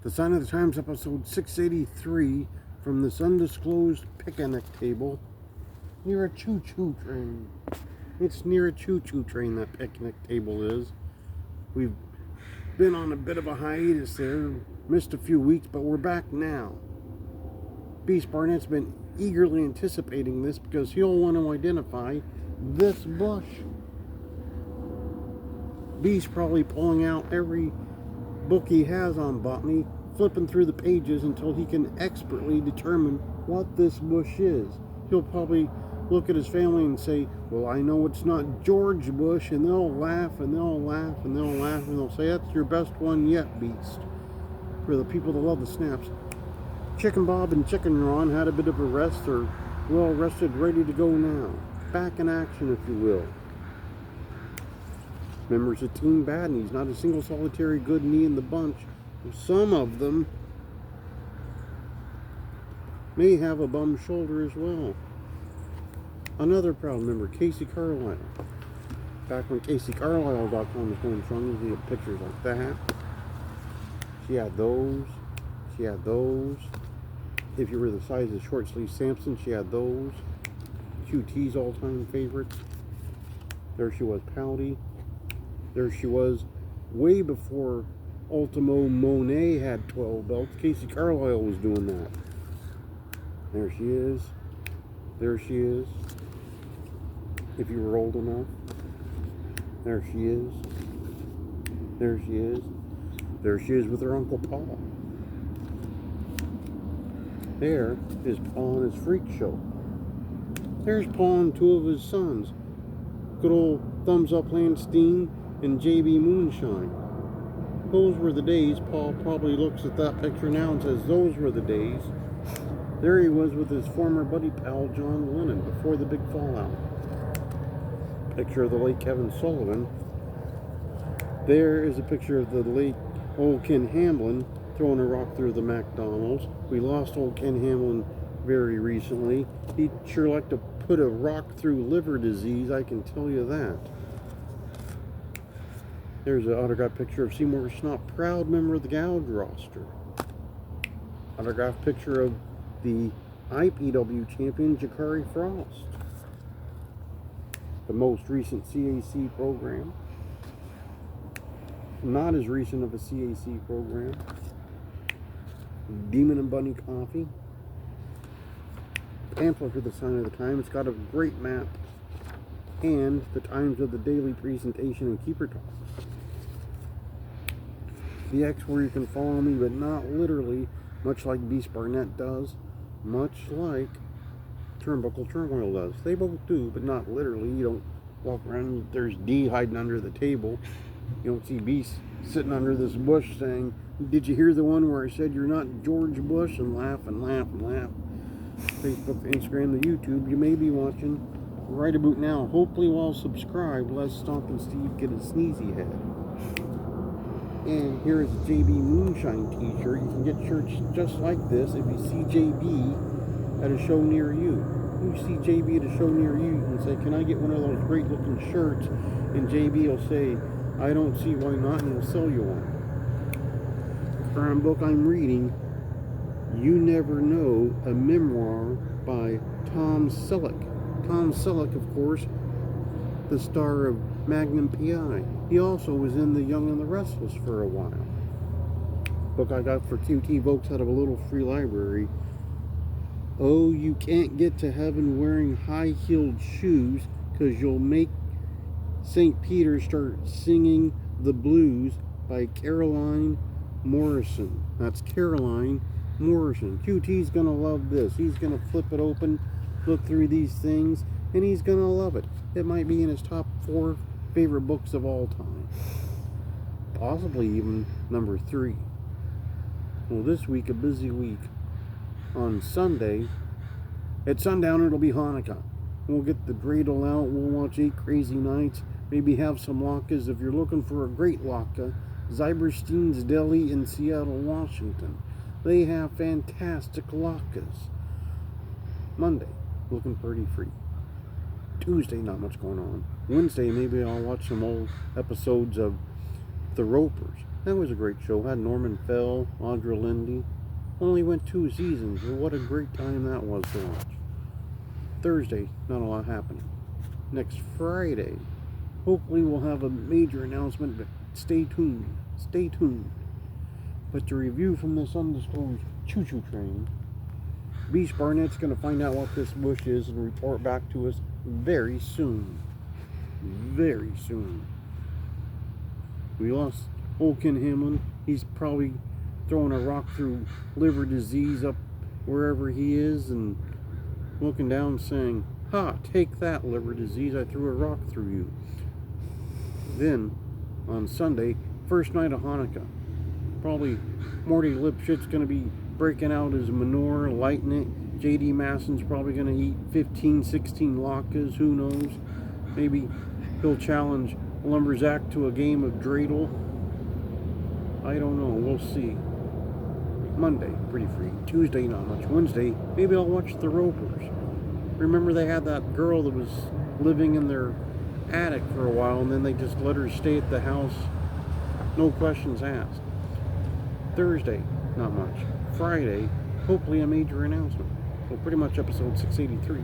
The Sign of the Times, episode 683, from this undisclosed picnic table near a choo-choo train. It's near a choo-choo train, that picnic table is. We've been on a bit of a hiatus there, missed a few weeks, but we're back now. Beast Barnett's been eagerly anticipating this because he'll want to identify this bush. Beast probably pulling out every book he has on botany, flipping through the pages until he can expertly determine what this bush is. He'll probably look at his family and say, well, I know it's not George Bush, and they'll laugh and they'll laugh and they'll laugh and they'll say, that's your best one yet, Beast. For the people that love the snaps. Chicken Bob and Chicken Ron had a bit of a rest. They're well rested, ready to go now. Back in action, if you will. Members of Team Badneys, not a single solitary good knee in the bunch. Some of them may have a bum shoulder as well. Another proud member, Casey Carlisle. Back when CaseyCarlisle.com was going strong, we had pictures like that. She had those. She had those. If you were the size of short sleeve Samson, she had those. QT's all-time favorites. There she was, Pouty. There she was, way before Ultimo Monet had 12 belts. Casey Carlisle was doing that. There she is. There she is. If you were old enough. There she is. There she is. There she is with her Uncle Paul. There is Paul and his freak show. There's Paul and two of his sons. Good old Thumbs Up Landstein and JB Moonshine. Those were the days. Paul probably looks at that picture now and says, those were the days. There he was with his former buddy pal John Lennon before the big fallout. Picture of the late Kevin Sullivan. There is a picture of the late old Ken Hamblin throwing a rock through the McDonald's. We lost old Ken Hamblin very recently. He'd sure like to put a rock through liver disease, I can tell you that. There's an autographed picture of Seymour Snot, proud member of the Gouge roster. Autographed picture of the IPW champion, Jakari Frost. The most recent CAC program. Not as recent of a CAC program. Demon and Bunny Coffee. Pamphlet for the Sign of the Time. It's got a great map and the times of the daily presentation and keeper talks. The X where you can follow me, but not literally, much like Beast Barnett does, much like Turnbuckle Turmoil does. They both do, but not literally. You don't walk around, there's D hiding under the table. You don't see Beast sitting under this bush saying, did you hear the one where I said you're not George Bush? And laugh and laugh and laugh. Facebook, the Instagram, the YouTube, you may be watching right about now. Hopefully while subscribed, lest Stompin' Steve get a sneezy head. And here is a JB Moonshine t-shirt. You can get shirts just like this if you see JB at a show near you. If you see JB at a show near you, you can say, can I get one of those great looking shirts? And JB will say, I don't see why not, and he'll sell you one. The current book I'm reading, You Never Know, a memoir by Tom Selleck. Tom Selleck, of course, the star of Magnum P.I. He also was in The Young and the Restless for a while. Book I got for QT Vokes out of a little free library. Oh, you can't get to heaven wearing high-heeled shoes because you'll make St. Peter start singing the blues by Caroline Morrison. That's Caroline Morrison. QT's gonna love this. He's gonna flip it open, look through these things, and he's gonna love it. It might be in his top 4 favorite books of all time. Possibly even number 3. Well, this week, a busy week. On Sunday, at sundown, it'll be Hanukkah. We'll get the dreidel out. We'll watch 8 Crazy Nights. Maybe have some latkes. If you're looking for a great latke, Zyberstein's Deli in Seattle, Washington. They have fantastic latkes. Monday, looking pretty free. Tuesday, not much going on. Wednesday, maybe I'll watch some old episodes of The Ropers. That was a great show. Had Norman Fell, Audra Lindy. Only went 2 seasons, but what a great time that was to watch. Thursday, not a lot happening. Next Friday, hopefully we'll have a major announcement, but stay tuned. Stay tuned. But to review from this undisclosed choo-choo train, Beast Barnett's going to find out what this bush is and report back to us very soon. Very soon. We lost old Ken Hamblin. He's probably throwing a rock through liver disease up wherever he is and looking down saying, "Ha, take that, liver disease, I threw a rock through you." Then, on Sunday, first night of Hanukkah, probably Morty Lipschitz going to be breaking out his menorah, lighting it. J.D. Masson's probably going to eat 15, 16 latkes, who knows. Maybe he'll challenge Lumberzack to a game of dreidel. I don't know, we'll see. Monday, pretty free. Tuesday, not much. Wednesday, maybe I'll watch The Ropers. Remember they had that girl that was living in their attic for a while, and then they just let her stay at the house, no questions asked. Thursday, not much. Friday, hopefully a major announcement. So pretty much episode 683.